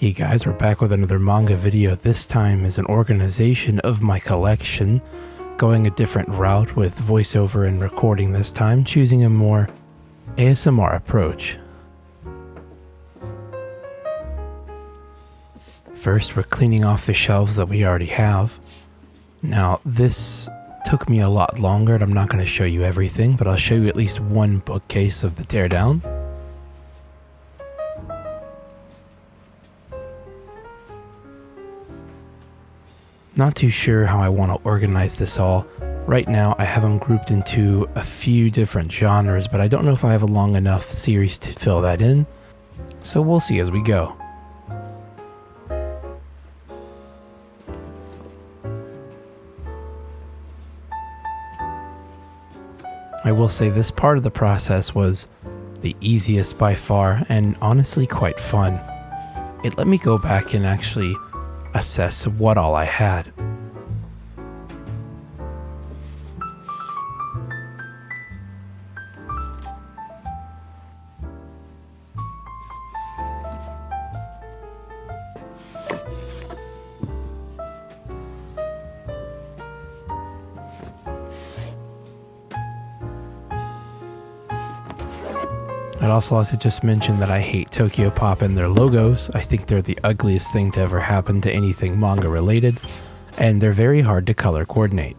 Hey guys, we're back with another manga video. This time is an organization of my collection, going a different route with voiceover and recording this time, choosing a more ASMR approach. First, we're cleaning off the shelves that we already have. Now, this took me a lot longer, and I'm not going to show you everything, but I'll show you at least one bookcase of the teardown. Not too sure how I want to organize this all. Right now I have them grouped into a few different genres, but I don't know if I have a long enough series to fill that in, so we'll see as we go. I will say this part of the process was the easiest by far, and honestly quite fun. It let me go back and actually assess what all I had. I'd also like to just mention that I hate Tokyo Pop and their logos. I think they're the ugliest thing to ever happen to anything manga related, and they're very hard to color coordinate.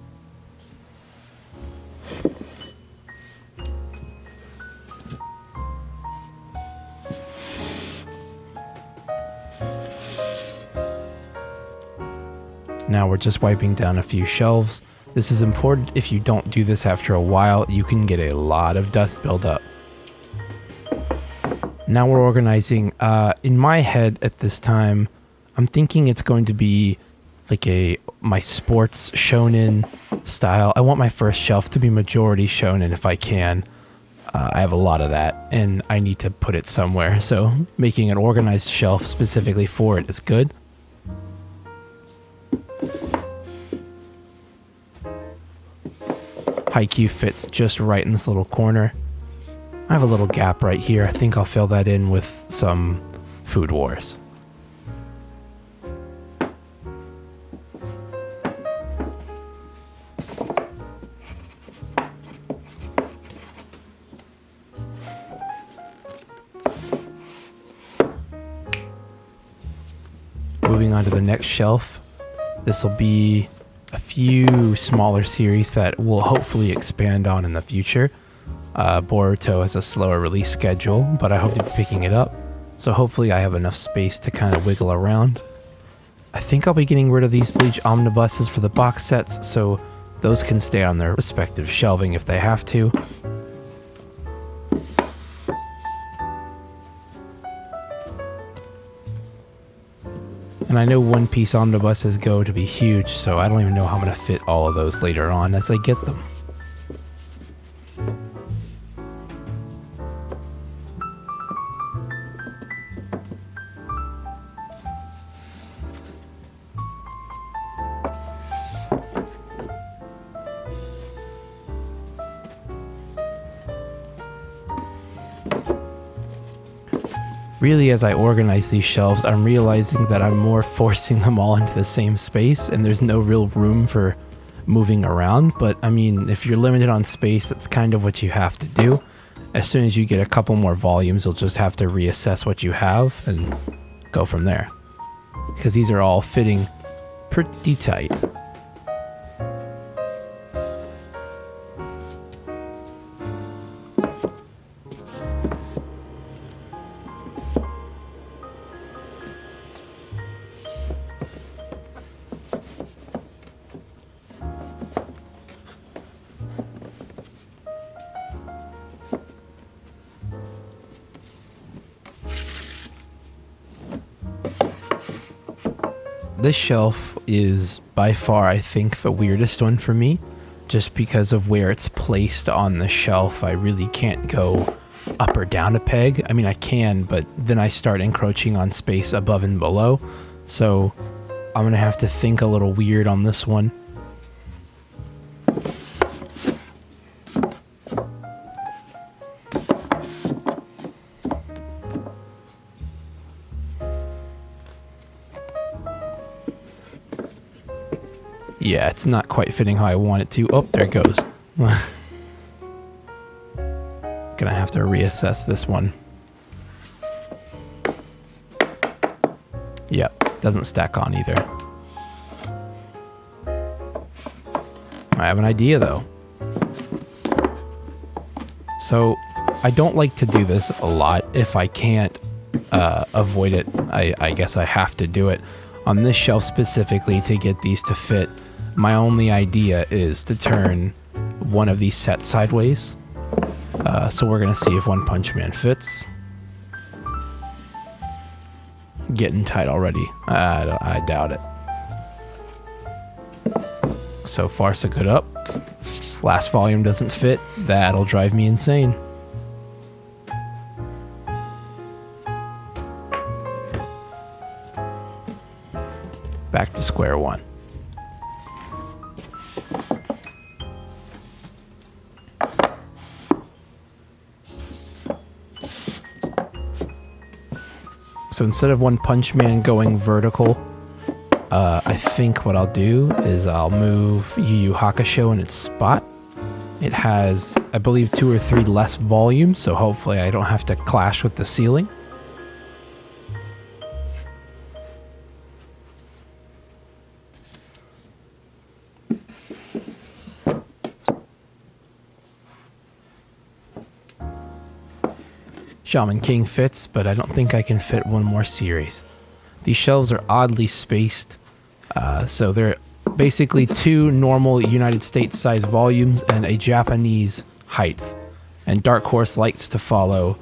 Now we're just wiping down a few shelves. This is important. If you don't do this after a while, you can get a lot of dust buildup. Now we're organizing. In my head at this time, I'm thinking it's going to be like my sports shonen style. I want my first shelf to be majority shonen if I can. I have a lot of that, and I need to put it somewhere, so making an organized shelf specifically for it is good. Haikyuu fits just right in this little corner. I have a little gap right here. I think I'll fill that in with some Food Wars. Moving on to the next shelf. This will be a few smaller series that we'll hopefully expand on in the future. Boruto has a slower release schedule, but I hope to be picking it up, so hopefully I have enough space to kind of wiggle around. I think I'll be getting rid of these Bleach omnibuses for the box sets, so those can stay on their respective shelving if they have to. And I know One Piece omnibuses go to be huge, so I don't even know how I'm going to fit all of those later on as I get them. Really, as I organize these shelves, I'm realizing that I'm more forcing them all into the same space, and there's no real room for moving around. But I mean, if you're limited on space, that's kind of what you have to do. As soon as you get a couple more volumes, you'll just have to reassess what you have and go from there. Because these are all fitting pretty tight. This shelf is by far, I think, the weirdest one for me, just because of where it's placed on the shelf. I really can't go up or down a peg. I mean, I can, but then I start encroaching on space above and below, so I'm gonna have to think a little weird on this one. Yeah, it's not quite fitting how I want it to. Oh, there it goes. Gonna have to reassess this one. Yep, doesn't stack on either. I have an idea though. So I don't like to do this a lot. If I can't avoid it, I guess I have to do it. On this shelf specifically, to get these to fit, my only idea is to turn one of these sets sideways. So we're gonna see if One Punch Man fits. Getting tight already. I doubt it. So far so good up. Last volume doesn't fit. That'll drive me insane. Back to square one. So instead of One Punch Man going vertical, I think what I'll do is I'll move Yu Yu Hakusho in its spot. It has, I believe, 2 or 3 less volumes, so hopefully I don't have to clash with the ceiling. Shaman King fits, but I don't think I can fit one more series. These shelves are oddly spaced, so they're basically 2 normal United States size volumes and a Japanese height. And Dark Horse likes to follow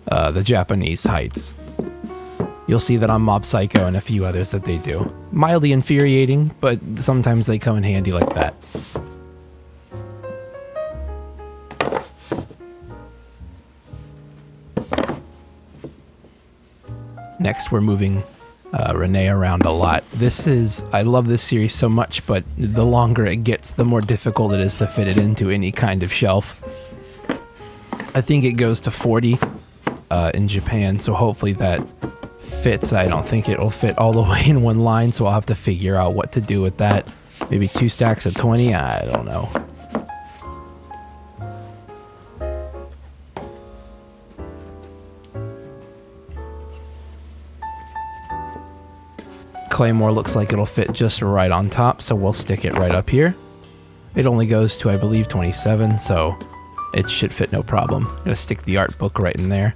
the Japanese heights. You'll see that on Mob Psycho and a few others that they do. Mildly infuriating, but sometimes they come in handy like that. Next, we're moving Renee around a lot. I love this series so much, but the longer it gets, the more difficult it is to fit it into any kind of shelf. I think it goes to 40 in Japan, so hopefully that fits. I don't think it'll fit all the way in one line, so I'll have to figure out what to do with that. Maybe 2 stacks of 20, I don't know. Claymore looks like it'll fit just right on top, so we'll stick it right up here. It only goes to, I believe, 27, so it should fit no problem. I'm gonna stick the art book right in there.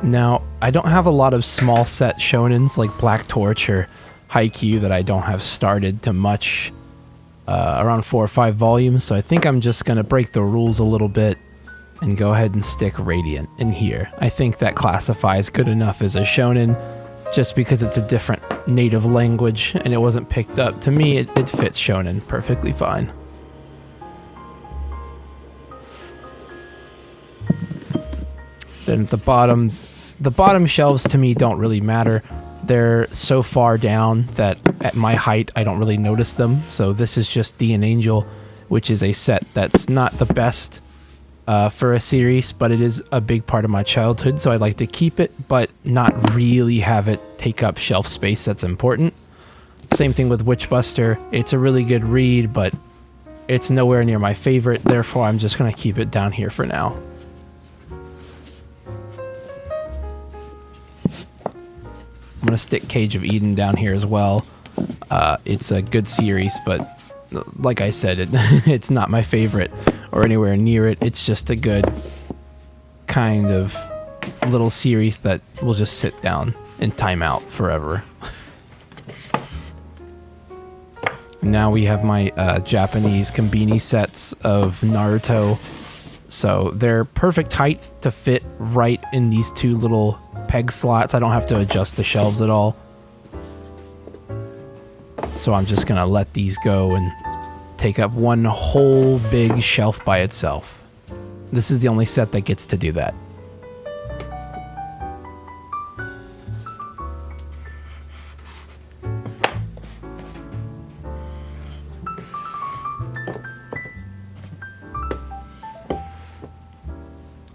Now, I don't have a lot of small set shonens like Black Torch or Haikyuu that I don't have started to much, around 4 or 5 volumes, so I think I'm just going to break the rules a little bit and go ahead and stick Radiant in here. I think that classifies good enough as a shonen, just because it's a different native language and it wasn't picked up. To me, it fits shonen perfectly fine. Then at the bottom shelves to me don't really matter. They're so far down that at my height I don't really notice them. So this is just D and Angel, which is a set that's not the best for a series, but it is a big part of my childhood, so I'd like to keep it, but not really have it take up shelf space that's important. Same thing with Witchbuster. It's a really good read, but it's nowhere near my favorite, therefore I'm just going to keep it down here for now. I'm going to stick Cage of Eden down here as well. It's a good series, but like I said, it's not my favorite or anywhere near it. It's just a good kind of little series that will just sit down and time out forever. Now we have my Japanese Konbini sets of Naruto. So they're perfect height to fit right in these 2 little peg slots. I don't have to adjust the shelves at all. So I'm just gonna let these go and take up one whole big shelf by itself. This is the only set that gets to do that.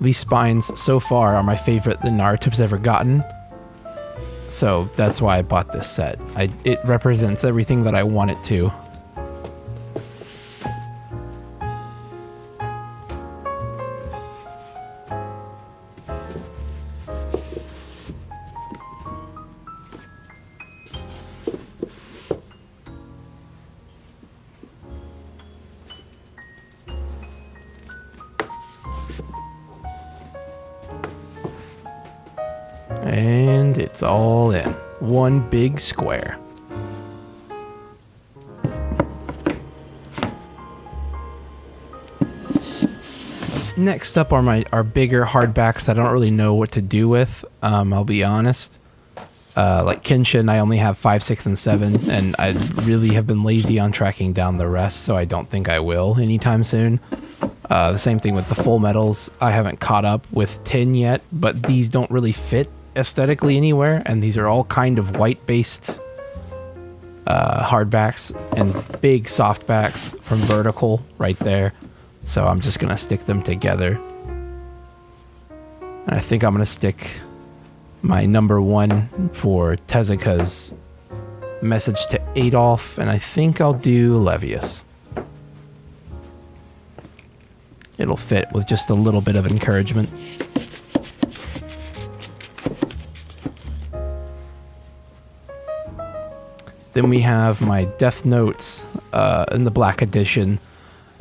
These spines so far are my favorite that Naruto's ever gotten. So that's why I bought this set. It represents everything that I want it to. And it's all in. One big square. Next up are our bigger hardbacks I don't really know what to do with. I'll be honest. Like Kenshin, I only have 5, 6, and 7, and I really have been lazy on tracking down the rest, so I don't think I will anytime soon. The same thing with the Full Metals. I haven't caught up with 10 yet, but these don't really fit aesthetically anywhere, and these are all kind of white-based hardbacks and big softbacks from Vertical right there. So I'm just gonna stick them together. And I think I'm gonna stick my number 1 for Tezuka's message to Adolf, and I think I'll do Levius. It'll fit with just a little bit of encouragement. Then we have my Death Notes in the Black Edition.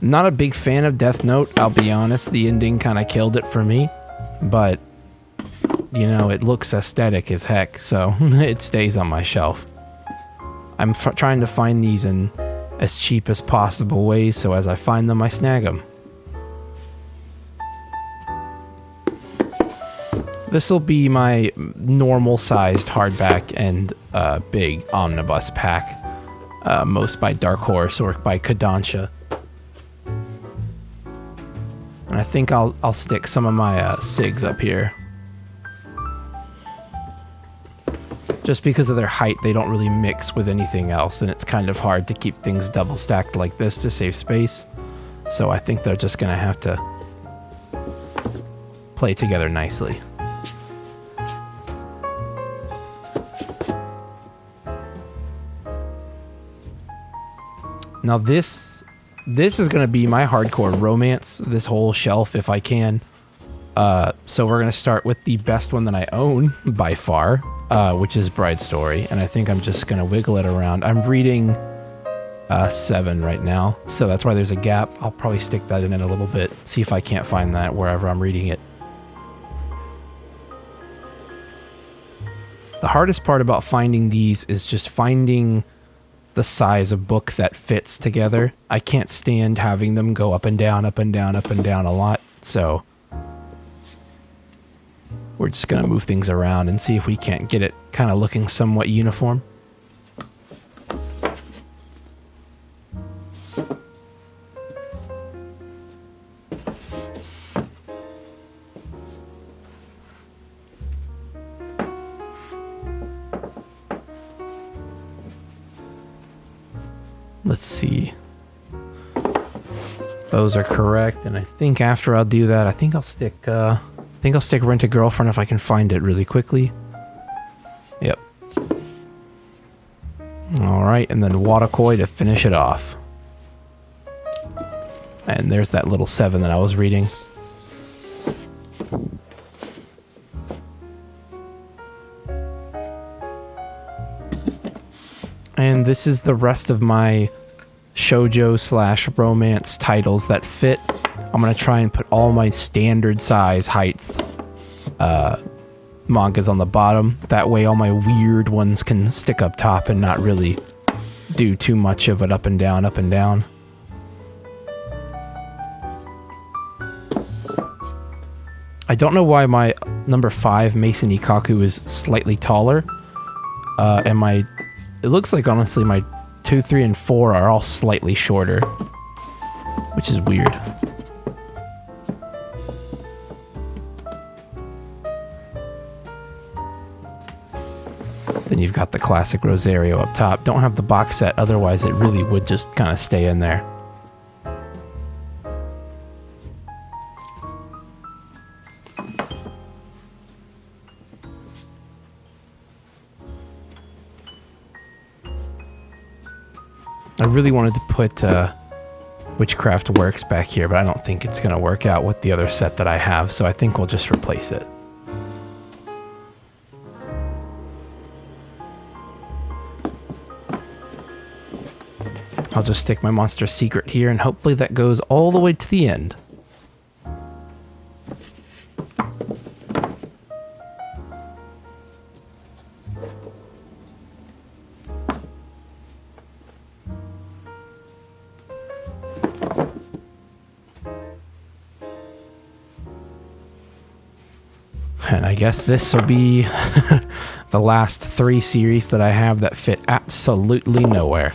Not a big fan of Death Note, I'll be honest. The ending kind of killed it for me. But, you know, it looks aesthetic as heck, so it stays on my shelf. I'm trying to find these in as cheap as possible ways, so as I find them, I snag them. This will be my normal-sized hardback and big omnibus pack, most by Dark Horse or by Kodansha. And I think I'll stick some of my SIGs up here. Just because of their height, they don't really mix with anything else, and it's kind of hard to keep things double stacked like this to save space. So I think they're just gonna have to play together nicely. Now this is going to be my hardcore romance, this whole shelf if I can. So we're going to start with the best one that I own by far, which is Bride Story. And I think I'm just going to wiggle it around. I'm reading 7 right now, so that's why there's a gap. I'll probably stick that in a little bit, see if I can't find that wherever I'm reading it. The hardest part about finding these is just finding the size of book that fits together. I can't stand having them go up and down, up and down, up and down a lot, so we're just gonna move things around and see if we can't get it kind of looking somewhat uniform. Let's see. Those are correct, and I think after I'll do that, I think I'll stick Rent a Girlfriend if I can find it really quickly. Yep. All right, and then Watakoi to finish it off. And there's that little 7 that I was reading. And this is the rest of my shoujo / romance titles that fit. I'm going to try and put all my standard size heights mangas on the bottom. That way all my weird ones can stick up top and not really do too much of it up and down, up and down. I don't know why my number 5 Mason Ikaku is slightly taller. And it looks like honestly my 2, 3, and 4 are all slightly shorter, which is weird. Then you've got the classic Rosario up top. Don't have the box set, otherwise it really would just kind of stay in there. I really wanted to put Witchcraft Works back here, but I don't think it's going to work out with the other set that I have, so I think we'll just replace it. I'll just stick my Monster Secret here, and hopefully that goes all the way to the end. And I guess this will be the last 3 series that I have that fit absolutely nowhere.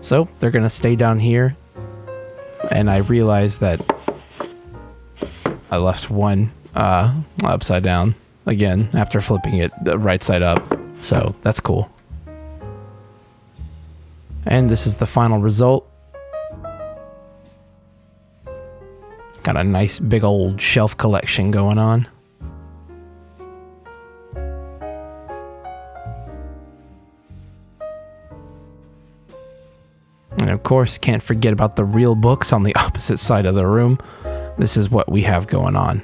So they're going to stay down here. And I realized that I left one upside down again after flipping it the right side up. So that's cool. And this is the final result. Got a nice big old shelf collection going on. And of course, can't forget about the real books on the opposite side of the room. This is what we have going on.